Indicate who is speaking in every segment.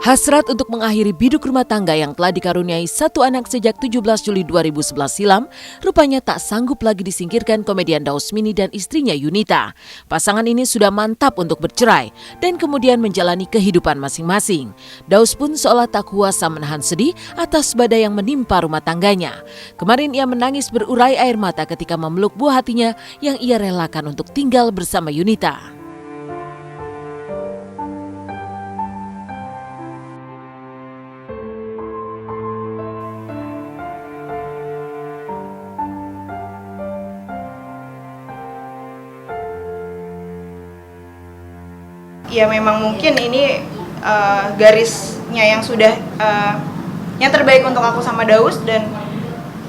Speaker 1: Hasrat untuk mengakhiri biduk rumah tangga yang telah dikaruniai satu anak sejak 17 Juli 2011 silam, rupanya tak sanggup lagi disingkirkan komedian Daus Mini dan istrinya Yunita. Pasangan ini sudah mantap untuk bercerai dan kemudian menjalani kehidupan masing-masing. Daus pun seolah tak kuasa menahan sedih atas badai yang menimpa rumah tangganya. Kemarin ia menangis berurai air mata ketika memeluk buah hatinya yang ia relakan untuk tinggal bersama Yunita.
Speaker 2: Ya memang mungkin ini garisnya yang sudah yang terbaik untuk aku sama Daus, dan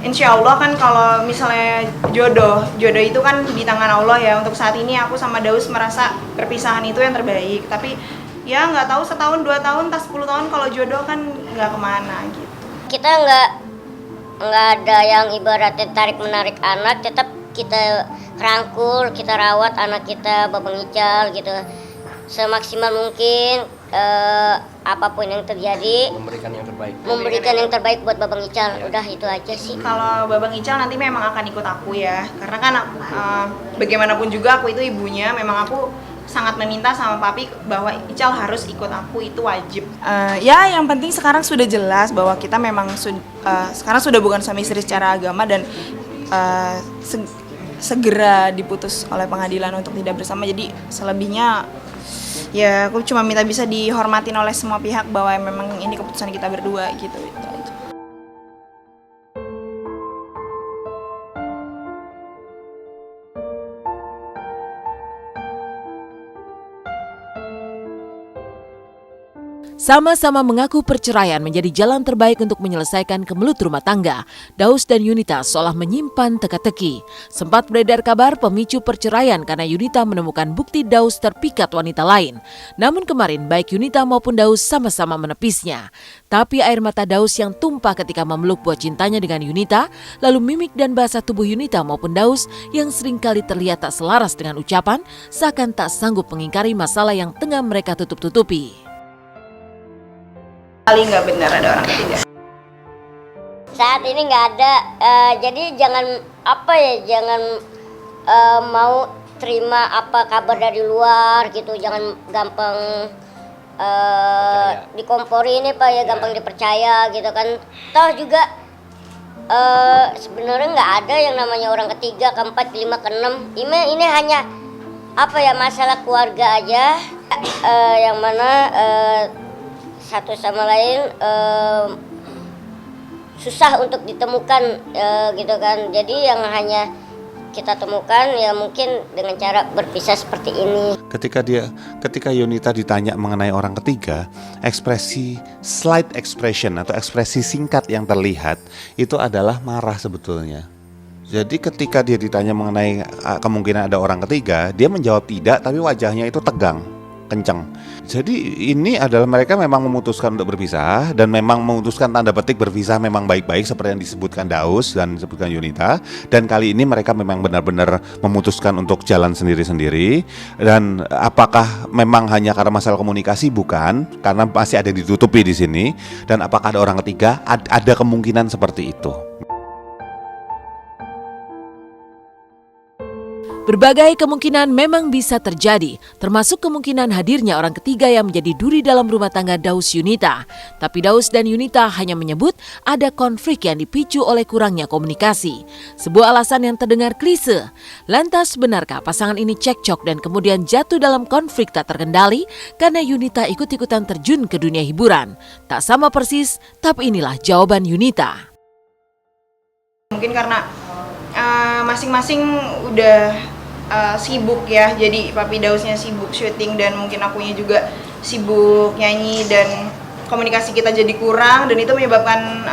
Speaker 2: insya Allah kan kalau misalnya jodoh itu kan di tangan Allah ya. Untuk saat ini aku sama Daus merasa perpisahan itu yang terbaik, tapi ya nggak tahu setahun 2 tahun, tas 10 tahun kalau jodoh kan nggak kemana gitu.
Speaker 3: Kita nggak ada yang ibaratnya tarik menarik anak, tetap kita rangkul, kita rawat anak kita, Babang Ical gitu. Semaksimal mungkin apapun yang terjadi memberikan yang terbaik buat Babang Ical. Udah itu aja sih.
Speaker 2: Kalau Babang Ical nanti memang akan ikut aku ya, karena kan bagaimanapun juga aku itu ibunya. Memang aku sangat meminta sama papi bahwa Ical harus ikut aku, itu wajib. Ya yang penting sekarang sudah jelas bahwa kita memang sekarang sudah bukan suami istri secara agama, dan segera diputus oleh pengadilan untuk tidak bersama. Jadi selebihnya ya aku cuma minta bisa dihormatin oleh semua pihak bahwa memang ini keputusan kita berdua gitu aja.
Speaker 1: Sama-sama mengaku perceraian menjadi jalan terbaik untuk menyelesaikan kemelut rumah tangga. Daus dan Yunita seolah menyimpan teka-teki. Sempat beredar kabar pemicu perceraian karena Yunita menemukan bukti Daus terpikat wanita lain. Namun kemarin baik Yunita maupun Daus sama-sama menepisnya. Tapi air mata Daus yang tumpah ketika memeluk buah cintanya dengan Yunita, lalu mimik dan bahasa tubuh Yunita maupun Daus yang seringkali terlihat tak selaras dengan ucapan, seakan tak sanggup mengingkari masalah yang tengah mereka tutup-tutupi.
Speaker 2: Kali nggak benar ada orang ketiga.
Speaker 3: Saat ini nggak ada, jadi jangan mau terima apa kabar dari luar gitu, jangan gampang dikompori ini Pak ya, gampang dipercaya gitu kan. Toh juga sebenarnya nggak ada yang namanya orang ketiga, keempat, kelima, keenam. Ini hanya masalah keluarga aja, yang mana satu sama lain susah untuk ditemukan gitu kan. Jadi yang hanya kita temukan ya mungkin dengan cara berpisah seperti ini.
Speaker 4: Ketika Yunita ditanya mengenai orang ketiga, ekspresi slight expression atau ekspresi singkat yang terlihat itu adalah marah sebetulnya. Jadi ketika dia ditanya mengenai kemungkinan ada orang ketiga, dia menjawab tidak, tapi wajahnya itu tegang, kencang. Jadi ini adalah mereka memang memutuskan untuk berpisah, dan memang memutuskan tanda petik berpisah memang baik-baik seperti yang disebutkan Daus dan disebutkan Yunita. Dan kali ini mereka memang benar-benar memutuskan untuk jalan sendiri-sendiri. Dan apakah memang hanya karena masalah komunikasi? Bukan, karena masih ada ditutupi di sini. Dan apakah ada orang ketiga? Ada kemungkinan seperti itu.
Speaker 1: Berbagai kemungkinan memang bisa terjadi, termasuk kemungkinan hadirnya orang ketiga yang menjadi duri dalam rumah tangga Daus Yunita. Tapi Daus dan Yunita hanya menyebut ada konflik yang dipicu oleh kurangnya komunikasi. Sebuah alasan yang terdengar klise. Lantas benarkah pasangan ini cekcok dan kemudian jatuh dalam konflik tak terkendali karena Yunita ikut-ikutan terjun ke dunia hiburan? Tak sama persis, tapi inilah jawaban Yunita.
Speaker 2: Mungkin karena masing-masing udah sibuk ya, jadi papi Dausnya sibuk syuting dan mungkin akunya juga sibuk nyanyi, dan komunikasi kita jadi kurang, dan itu menyebabkan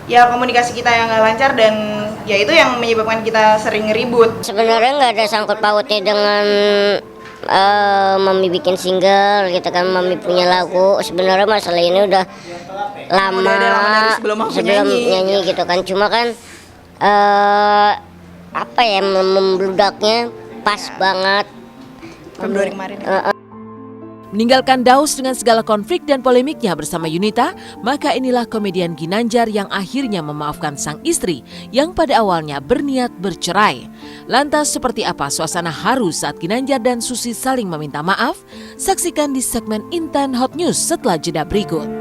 Speaker 2: ya komunikasi kita yang nggak lancar, dan ya itu yang menyebabkan kita sering ribut.
Speaker 3: Sebenarnya nggak ada sangkut pautnya dengan Mami bikin single gitu kan, Mami punya lagu. Sebenarnya masalah ini udah lama
Speaker 2: dari sebelum
Speaker 3: nyanyi gitu kan, cuma kan membludaknya pas banget
Speaker 2: Februari kemarin.
Speaker 1: Meninggalkan Daus dengan segala konflik dan polemiknya bersama Yunita, maka inilah komedian Ginanjar yang akhirnya memaafkan sang istri yang pada awalnya berniat bercerai. Lantas seperti apa suasana haru saat Ginanjar dan Susi saling meminta maaf? Saksikan di segmen Intan Hot News setelah jeda berikut.